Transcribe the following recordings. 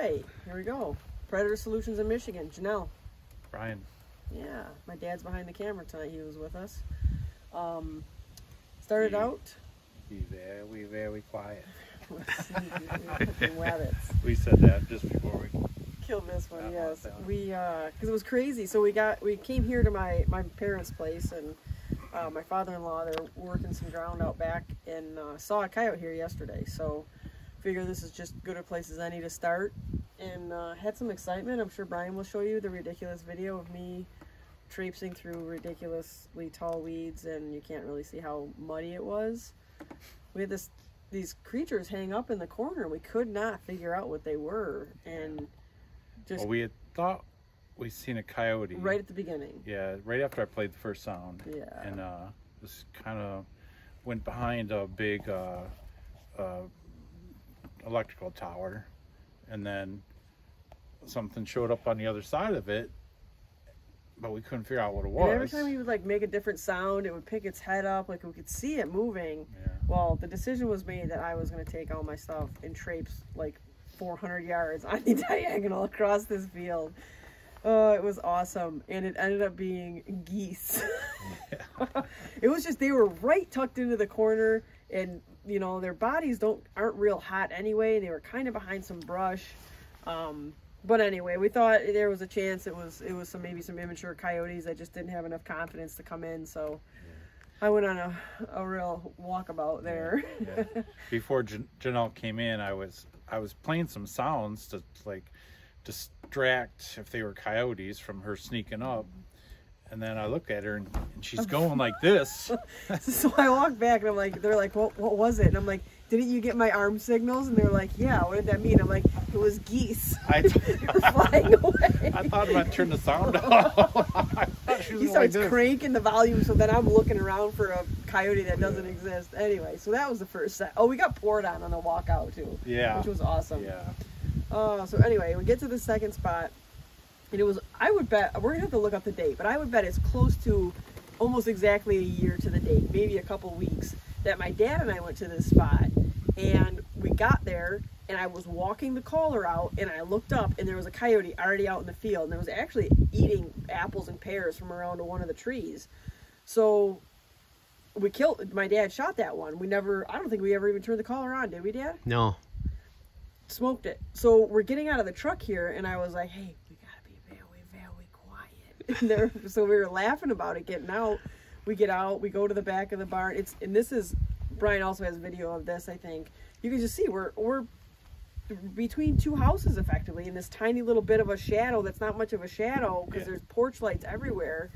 right, here we go. Predator Solutions in Michigan. Janelle. Brian. Yeah, my dad's behind the camera tonight. He was with us. Started out. Be very quiet. Rabbits. We said that just before we killed this one. Yes, we because it was crazy. So we came here to my parents' place, and my father-in-law, they're working some ground out back, and saw a coyote here yesterday. So figure this is just good a place as any to start, and had some excitement. I'm sure Brian will show you the ridiculous video of me traipsing through ridiculously tall weeds, and you can't really see how muddy it was. We had these creatures hang up in the corner. We could not figure out what they were, and just well, we had thought we seen a coyote right at the beginning. Yeah, right after I played the first sound. Yeah, and just kind of went behind a big electrical tower, and then something showed up on the other side of it, but we couldn't figure out what it was. And every time he would like make a different sound, it would pick its head up, like we could see it moving. Yeah. Well, the decision was made that I was going to take all my stuff and traipse like 400 yards on the diagonal across this field. Oh, it was awesome, and it ended up being geese. Yeah. It was just, they were right tucked into the corner, and you know, their bodies aren't real hot anyway. They were kind of behind some brush. But anyway, we thought there was a chance it was maybe some immature coyotes that just didn't have enough confidence to come in. So I went on a real walkabout there. Yeah. Before Janelle came in, I was playing some sounds to like distract if they were coyotes from her sneaking up. And then I look at her and she's going like this. So I walk back and I'm like, they're like, what was it? And I'm like, didn't you get my arm signals? And they're like, yeah, what did that mean? I'm like, it was geese. They were flying away. I thought about turning the sound off. He starts cranking the volume, so then I'm looking around for a coyote that doesn't exist. Anyway, so that was the first set. Oh, we got poured on the walkout too. Yeah. Which was awesome. Yeah. So anyway, we get to the second spot. And it was, I would bet, we're going to have to look up the date, but I would bet it's close to almost exactly a year to the date, maybe a couple weeks, that my dad and I went to this spot. And we got there, and I was walking the caller out, and I looked up, and there was a coyote already out in the field, and it was actually eating apples and pears from around one of the trees. So my dad shot that one. I don't think we ever even turned the caller on, did we, Dad? No. Smoked it. So we're getting out of the truck here, and I was like, hey, so we were laughing about it getting out. We get out, we go to the back of the barn. And this is, Brian also has video of this, I think. You can just see we're between two houses effectively in this tiny little bit of a shadow that's not much of a shadow because there's porch lights everywhere.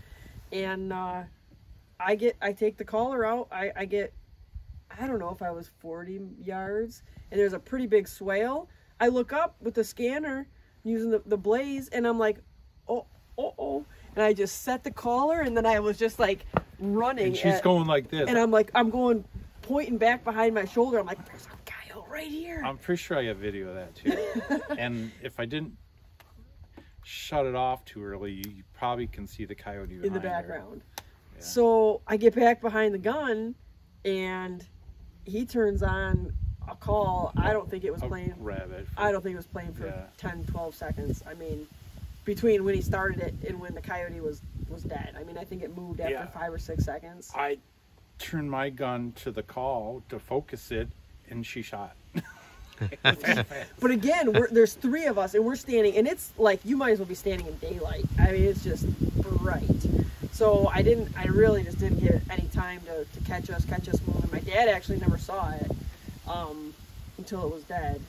And I take the caller out. I get, I don't know if I was 40 yards, and there's a pretty big swale. I look up with the scanner using the blaze, and I'm like, oh. And I just set the caller, and then I was just like running. And she's going like this. And I'm like, pointing back behind my shoulder. I'm like, there's a coyote right here. I'm pretty sure I have video of that too. And if I didn't shut it off too early, you probably can see the coyote in the background. Yeah. So I get back behind the gun, and he turns on a call. I don't think it was playing. I don't think it was playing for 10, 12 seconds. I mean, between when he started it and when the coyote was dead. I mean, I think it moved after 5 or 6 seconds. I turned my gun to the call to focus it, and she shot. But again, there's 3 of us, and we're standing, and it's like you might as well be standing in daylight. I mean, it's just bright. So I really just didn't get any time to catch us moving. My dad actually never saw it until it was dead.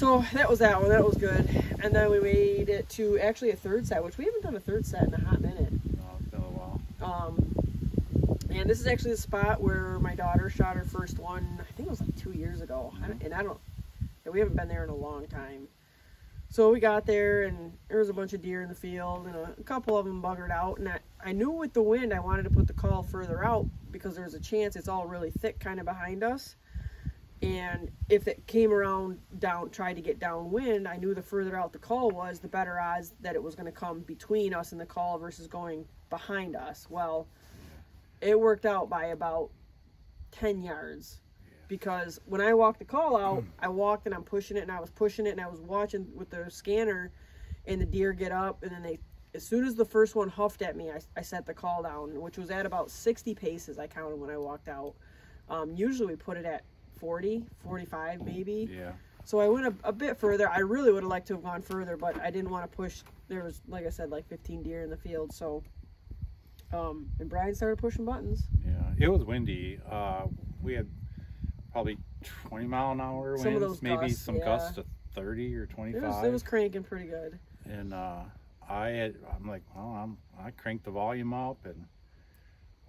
So that was that one. That was good. And then we made it to actually a third set, which we haven't done a third set in a hot minute. No, it's been a while. And this is actually the spot where my daughter shot her first one. I think it was like 2 years ago. We haven't been there in a long time. So we got there, and there was a bunch of deer in the field, and a couple of them buggered out. And I knew with the wind I wanted to put the call further out because there's a chance it's all really thick kind of behind us. And if it came around tried to get downwind, I knew the further out the call was, the better odds that it was going to come between us and the call versus going behind us. Well, it worked out by about 10 yards. Because when I walked the call out, I walked and I'm pushing it, and I was pushing it, and I was watching with the scanner, and the deer get up, and then as soon as the first one huffed at me, I set the call down, which was at about 60 paces I counted when I walked out. Usually we put it at 40, 45 maybe. Yeah. So I went a bit further. I really would have liked to have gone further, but I didn't want to push. There was, like I said, like 15 deer in the field. So, and Brian started pushing buttons. Yeah, it was windy. We had probably 20-mile-an-hour winds, Some of those maybe gusts, some gusts to 30 or 25. It was cranking pretty good. And I'm like, well, I cranked the volume up, and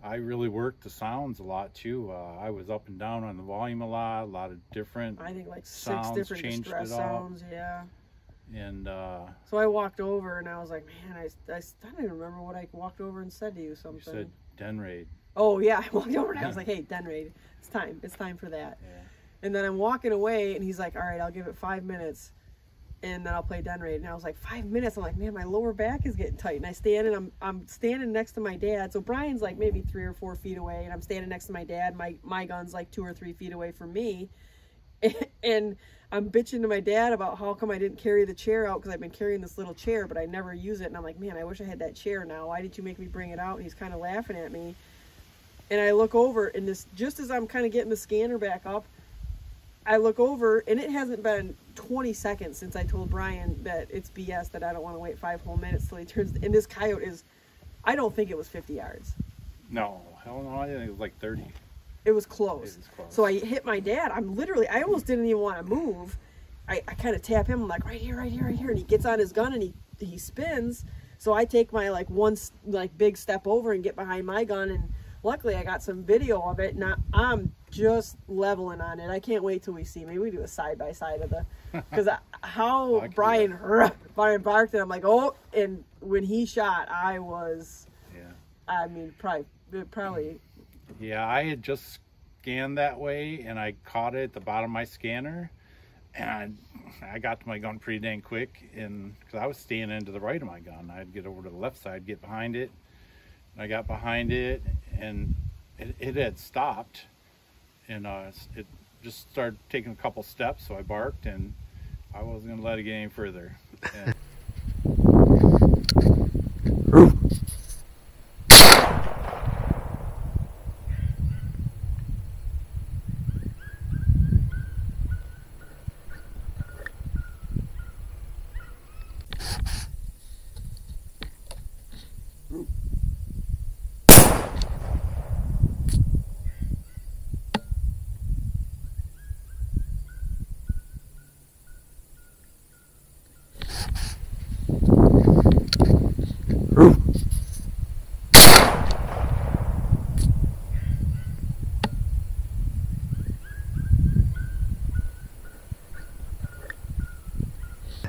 I really worked the sounds a lot too. I was up and down on the volume a lot of different. I think like 6 sounds, different distress sounds. Yeah. And so I walked over, and I was like, man, I don't even remember what I walked over and said to you. Something. You said den raid. Oh yeah, I walked over and I was like, hey, den raid. It's time for that. Yeah. And then I'm walking away, and he's like, all right, I'll give it 5 minutes, and then I'll play den raid. And I was like, 5 minutes? I'm like, man, my lower back is getting tight. And I stand, and I'm standing next to my dad. So Brian's like maybe 3 or 4 feet away, and I'm standing next to my dad. My gun's like 2 or 3 feet away from me. And I'm bitching to my dad about how come I didn't carry the chair out, because I've been carrying this little chair, but I never use it. And I'm like, man, I wish I had that chair now. Why didn't you make me bring it out? And he's kind of laughing at me. And I look over, and just as I'm kind of getting the scanner back up, I look over, and it hasn't been 20 seconds since I told Brian that it's BS, that I don't want to wait 5 whole minutes till he turns. And this coyote I don't think it was 50 yards. No, hell no, I think it was like 30. It was close. So I hit my dad. I almost didn't even want to move. I kind of tap him. I'm like, right here. And he gets on his gun, and he spins. So I take my one big step over and get behind my gun, and luckily I got some video of it, and I'm just leveling on it. I can't wait till we see. Maybe we do a side-by-side of because how Brian barked, and I'm like, oh, and when he shot, I was, I mean, probably. Yeah, I had just scanned that way, and I caught it at the bottom of my scanner, and I got to my gun pretty dang quick, and because I was standing to the right of my gun, I'd get over to the left side, get behind it. I got behind it, and it had stopped, and it just started taking a couple steps, so I barked, and I wasn't going to let it get any further. And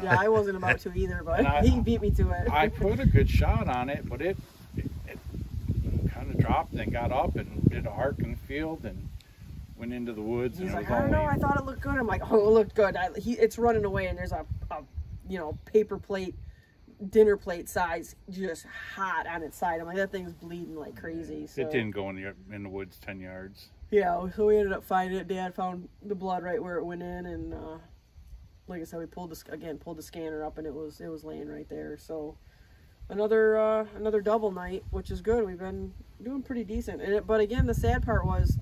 Yeah, I wasn't about to either, but he beat me to it. I put a good shot on it, but it kind of dropped and got up and did an arc in the field and went into the woods. He's like, I don't know, I thought it looked good. I'm like, oh, it looked good. It's running away, and there's a paper plate, dinner plate size, just hot on its side. I'm like, that thing's bleeding like crazy. So. It didn't go in the woods 10 yards. Yeah, so we ended up finding it. Dad found the blood right where it went in, and like I said, we pulled the scanner up, and it was laying right there. So another double night, which is good. We've been doing pretty decent. But again, the sad part was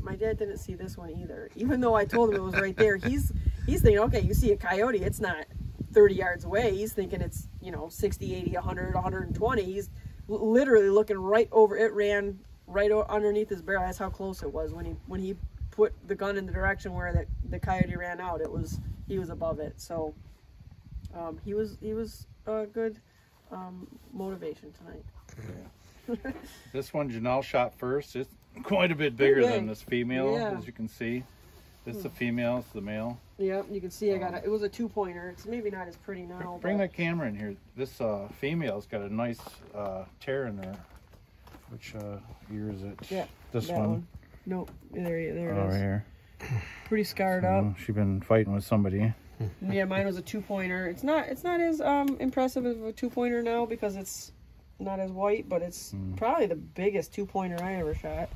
my dad didn't see this one either. Even though I told him it was right there, he's thinking, okay, you see a coyote, it's not 30 yards away. He's thinking it's 60, 80, 100, 120. He's literally looking right over. It ran right underneath his barrel. That's how close it was when he put the gun in the direction where the coyote ran out. It was he was above it. So he was a good motivation tonight. Yeah. This one Janelle shot first. It's quite a bit bigger than this female, as you can see. This is the female, it's the male. Yep, you can see I got it was a 2-pointer. It's maybe not as pretty now. Bring that camera in here. This female's got a nice tear in there. Which ear is it? Yeah, this one. Nope, there it is. Right here. Pretty scarred up. She's been fighting with somebody. Yeah, mine was a 2-pointer. It's not as impressive as a 2-pointer now because it's not as white, but it's probably the biggest 2-pointer I ever shot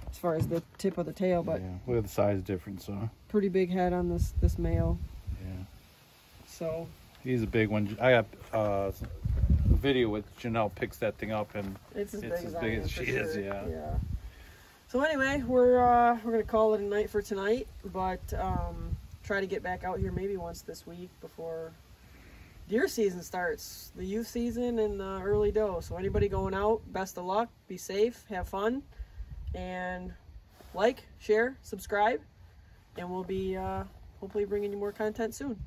as far as the tip of the tail. But yeah, look at the size difference. Pretty big head on this male. Yeah. So he's a big one. I got a video with Janelle picks that thing up, and it's as big as she sure. is. Yeah. So anyway, we're gonna call it a night for tonight, but try to get back out here maybe once this week before deer season starts, the youth season and the early doe. So anybody going out, best of luck, be safe, have fun, and like, share, subscribe, and we'll be hopefully bringing you more content soon.